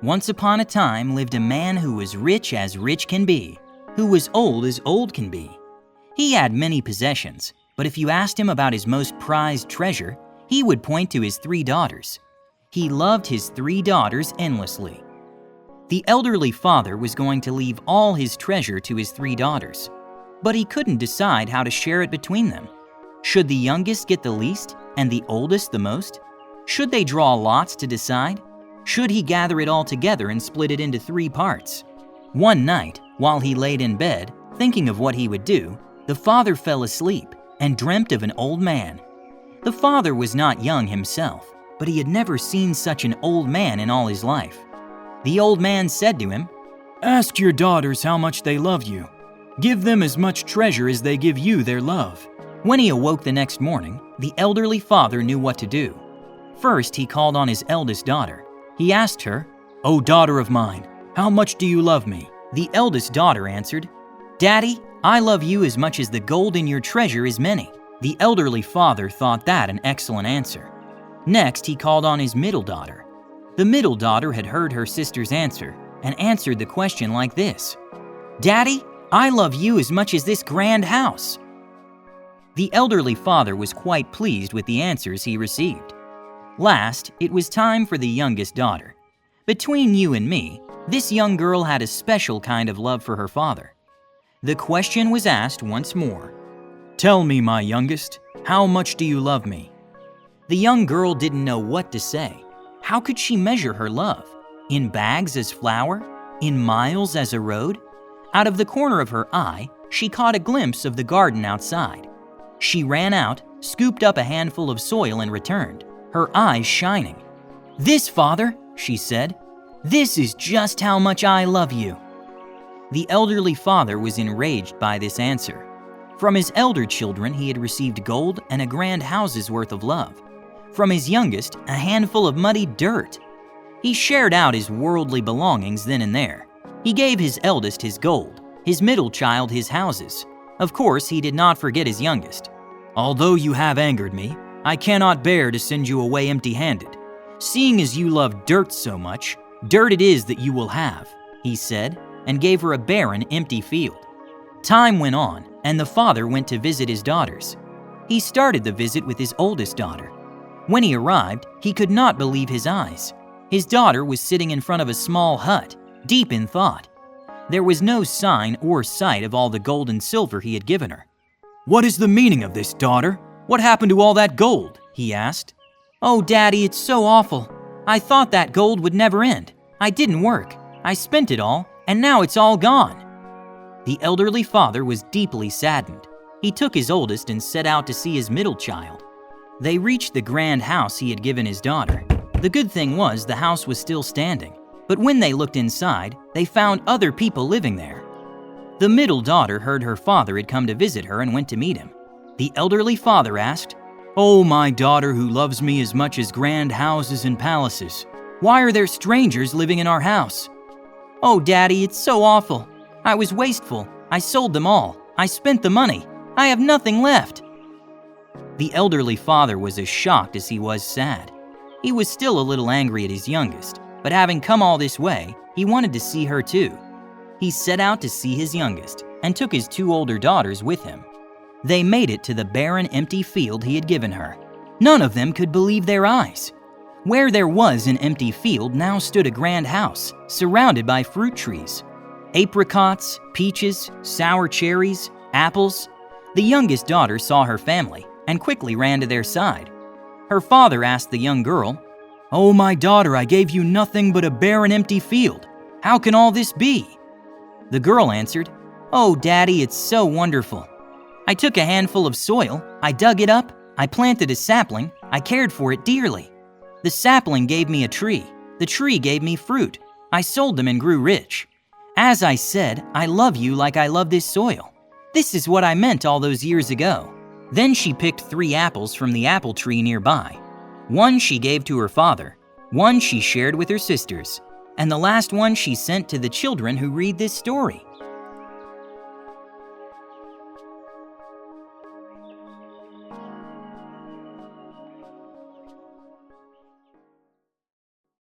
Once upon a time lived a man who was rich as rich can be, who was old as old can be. He had many possessions, but if you asked him about his most prized treasure, he would point to his 3 daughters. He loved his 3 daughters endlessly. The elderly father was going to leave all his treasure to his 3 daughters, but he couldn't decide how to share it between them. Should the youngest get the least and the oldest the most? Should they draw lots to decide? Should he gather it all together and split it into 3 parts? One night, while he laid in bed, thinking of what he would do, the father fell asleep and dreamt of an old man. The father was not young himself, but he had never seen such an old man in all his life. The old man said to him, "Ask your daughters how much they love you. Give them as much treasure as they give you their love." When he awoke the next morning, the elderly father knew what to do. First, he called on his eldest daughter. He asked her, "O daughter of mine, how much do you love me?" The eldest daughter answered, "Daddy, I love you as much as the gold in your treasure is many." The elderly father thought that an excellent answer. Next, he called on his middle daughter. The middle daughter had heard her sister's answer and answered the question like this, "Daddy, I love you as much as this grand house." The elderly father was quite pleased with the answers he received. Last, it was time for the youngest daughter. Between you and me, this young girl had a special kind of love for her father. The question was asked once more. "Tell me, my youngest, how much do you love me?" The young girl didn't know what to say. How could she measure her love? In bags as flour? In miles as a road? Out of the corner of her eye, she caught a glimpse of the garden outside. She ran out, scooped up a handful of soil and returned, her eyes shining. "This, Father," she said, "this is just how much I love you." The elderly father was enraged by this answer. From his elder children, he had received gold and a grand house's worth of love. From his youngest, a handful of muddy dirt. He shared out his worldly belongings then and there. He gave his eldest his gold, his middle child his houses. Of course, he did not forget his youngest. "Although you have angered me, I cannot bear to send you away empty-handed. Seeing as you love dirt so much, dirt it is that you will have," he said, and gave her a barren, empty field. Time went on, and the father went to visit his daughters. He started the visit with his oldest daughter. When he arrived, he could not believe his eyes. His daughter was sitting in front of a small hut, deep in thought. There was no sign or sight of all the gold and silver he had given her. "What is the meaning of this, daughter? What happened to all that gold?" he asked. "Oh, Daddy, it's so awful. I thought that gold would never end. I didn't work. I spent it all, and now it's all gone." The elderly father was deeply saddened. He took his oldest and set out to see his middle child. They reached the grand house he had given his daughter. The good thing was the house was still standing, but when they looked inside, they found other people living there. The middle daughter heard her father had come to visit her and went to meet him. The elderly father asked, "Oh, my daughter who loves me as much as grand houses and palaces, why are there strangers living in our house?" "Oh, Daddy, it's so awful. I was wasteful. I sold them all. I spent the money. I have nothing left." The elderly father was as shocked as he was sad. He was still a little angry at his youngest, but having come all this way, he wanted to see her too. He set out to see his youngest and took his 2 older daughters with him. They made it to the barren, empty field he had given her. None of them could believe their eyes. Where there was an empty field now stood a grand house, surrounded by fruit trees. Apricots, peaches, sour cherries, apples. The youngest daughter saw her family and quickly ran to their side. Her father asked the young girl, "Oh, my daughter, I gave you nothing but a barren, empty field. How can all this be?" The girl answered, "Oh, Daddy, it's so wonderful. I took a handful of soil, I dug it up, I planted a sapling, I cared for it dearly. The sapling gave me a tree, the tree gave me fruit, I sold them and grew rich. As I said, I love you like I love this soil. This is what I meant all those years ago." Then she picked 3 apples from the apple tree nearby. One she gave to her father, one she shared with her sisters, and the last one she sent to the children who read this story.